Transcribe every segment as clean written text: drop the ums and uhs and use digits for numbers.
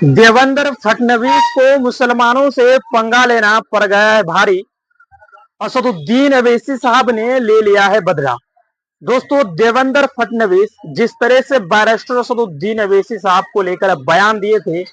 देवेंद्र फडणवीस को मुसलमानों से पंगा लेना पड़ गया है भारी। असदुद्दीन अवैसी साहब ने ले लिया है बदला। दोस्तों, देवेंद्र फडणवीस जिस तरह से बैरिस्टर असदुद्दीन अवैसी साहब को लेकर बयान दिए थे,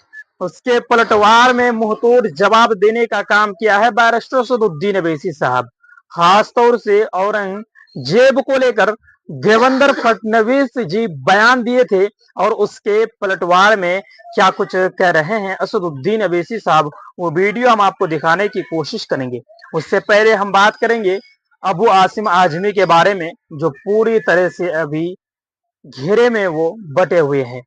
उसके पलटवार में मुंहतोड़ जवाब देने का काम किया है बैरिस्टर असदुद्दीन अवैसी साहब। खासतौर से औरंगजेब को लेकर देवेंद्र फडणवीस जी बयान दिए थे और उसके पलटवार में क्या कुछ कह रहे हैं असदुद्दीन अवैसी साहब, वो वीडियो हम आपको दिखाने की कोशिश करेंगे। उससे पहले हम बात करेंगे अबू आसिम आजमी के बारे में, जो पूरी तरह से अभी घेरे में वो बटे हुए हैं।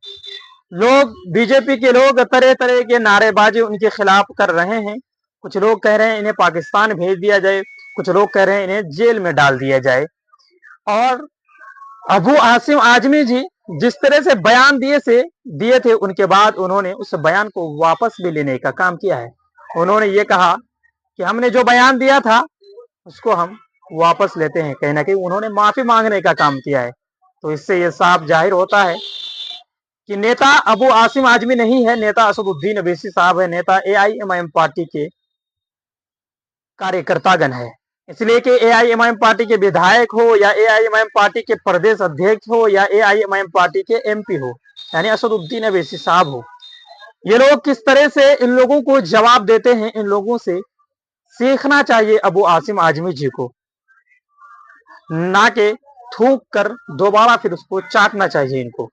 लोग, बीजेपी के लोग तरह तरह के नारेबाजी उनके खिलाफ कर रहे हैं। कुछ लोग कह रहे हैं इन्हें पाकिस्तान भेज दिया जाए, कुछ लोग कह रहे हैं इन्हें जेल में डाल दिया जाए। और अबू आसिम आजमी जी जिस तरह से बयान दिए थे, उनके बाद उन्होंने उस बयान को वापस भी लेने का काम किया है। उन्होंने ये कहा कि हमने जो बयान दिया था उसको हम वापस लेते हैं। कहीं ना कहीं उन्होंने माफी मांगने का काम किया है। तो इससे ये साफ जाहिर होता है कि नेता अबू आसिम आजमी नहीं है, नेता असदुद्दीन अवैसी साहब है, नेता एआईएमआईएम पार्टी के कार्यकर्तागण है। इसलिए कि एआईएमआईएम पार्टी के विधायक हो या एआईएमआईएम पार्टी के प्रदेश अध्यक्ष हो या एआईएमआईएम पार्टी के एमपी हो, यानी असदुद्दीन अवैसी साहब हो, ये लोग किस तरह से इन लोगों को जवाब देते हैं, इन लोगों से सीखना चाहिए अबू आसिम आजमी जी को, ना के थूक कर दोबारा फिर उसको चाटना चाहिए इनको।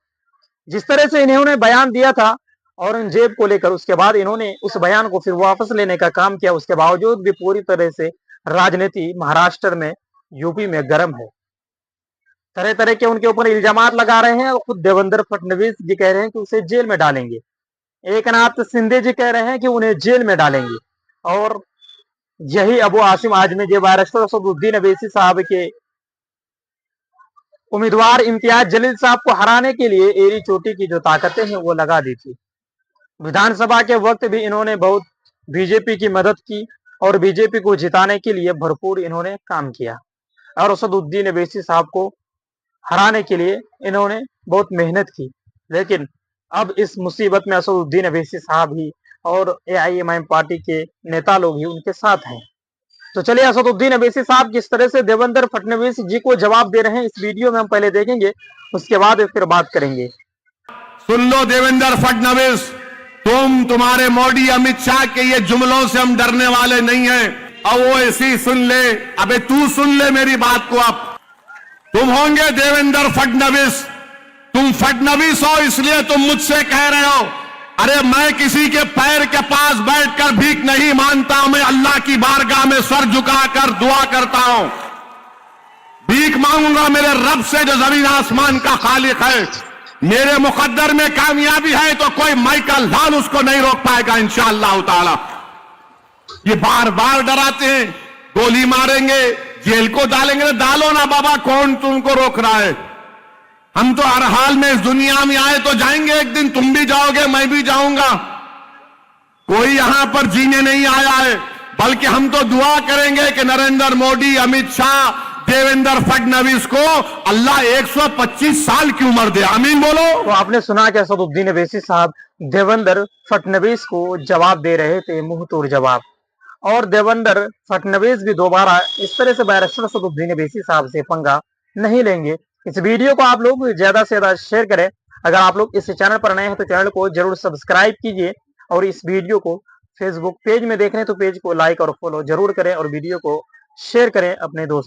जिस तरह से इन्होंने बयान दिया था औरंगजेब को लेकर, उसके बाद इन्होंने उस बयान को फिर वापस लेने का काम किया। उसके बावजूद भी पूरी तरह से राजनीति महाराष्ट्र में, यूपी में गर्म है। तरह तरह के उनके ऊपर इल्जामात लगा रहे हैं और खुद देवेंद्र फडणवीस जी कह रहे हैं कि उसे जेल में डालेंगे। एकनाथ शिंदे जी कह रहे हैं कि उन्हें जेल में डालेंगे। और यही अबू आसिम आजमी जी बैरिस्टर असदुद्दीन अवैसी साहब के उम्मीदवार इम्तियाज जलील साहब को हराने के लिए एड़ी चोटी की जो ताकतें हैं वो लगा दी थी। विधानसभा के वक्त भी इन्होंने बहुत बीजेपी की मदद की और बीजेपी को जिताने के लिए भरपूर इन्होंने काम किया। और असदुद्दीन अवैसी साहब को हराने के लिए इन्होंने बहुत मेहनत की। लेकिन अब इस मुसीबत में असदुद्दीन अवैसी साहब ही और एआईएमआईएम पार्टी के नेता लोग ही उनके साथ हैं। तो चलिए, असदुद्दीन अवैसी साहब किस तरह से देवेंद्र फडणवीस जी को जवाब दे रहे हैं, इस वीडियो में हम पहले देखेंगे, उसके बाद फिर बात करेंगे। सुन लो देवेंद्र फडणवीस, तुम्हारे मोदी अमित शाह के ये जुमलों से हम डरने वाले नहीं हैं। अब वो ऐसी सुन ले, अबे तू सुन ले मेरी बात को। अब तुम होंगे देवेंद्र फडणवीस, तुम फडणवीस हो इसलिए तुम मुझसे कह रहे हो। अरे मैं किसी के पैर के पास बैठकर भीख नहीं मांगता हूं, मैं अल्लाह की बारगाह में सर झुकाकर दुआ करता हूं। भीख मांगूंगा मेरे रब से जो जमीन आसमान का खालिक है। मेरे मुकद्दर में कामयाबी है तो कोई माइकल लाल उसको नहीं रोक पाएगा इंशाअल्लाह ताला। ये बार बार डराते हैं, गोली मारेंगे, जेल को डालेंगे। डालो ना बाबा, कौन तुमको रोक रहा है? हम तो हर हाल में इस दुनिया में आए तो जाएंगे एक दिन, तुम भी जाओगे मैं भी जाऊंगा। कोई यहां पर जीने नहीं आया है, बल्कि हम तो दुआ करेंगे कि नरेंद्र मोदी, अमित शाह, देवेंद्र फडणवीस को अल्लाह 125 साल की उम्र दे। आमीन बोलो। तो आपने सुना कि असदुद्दीन अवैसी साहब देवेंद्र फडणवीस को जवाब दे रहे थे, मुंह तोड़ जवाब। और देवेंद्र फडणवीस भी दोबारा इस तरह से बैरिस्टर असदुद्दीन अवैसी साहब से पंगा नहीं लेंगे। इस वीडियो को आप लोग ज्यादा से ज्यादा शेयर करें। अगर आप लोग इस चैनल पर नए हैं तो चैनल को जरूर सब्सक्राइब कीजिए, और इस वीडियो को फेसबुक पेज में देख रहे हैं तो पेज को लाइक और फॉलो जरूर करें, और वीडियो को शेयर करें अपने दोस्तों।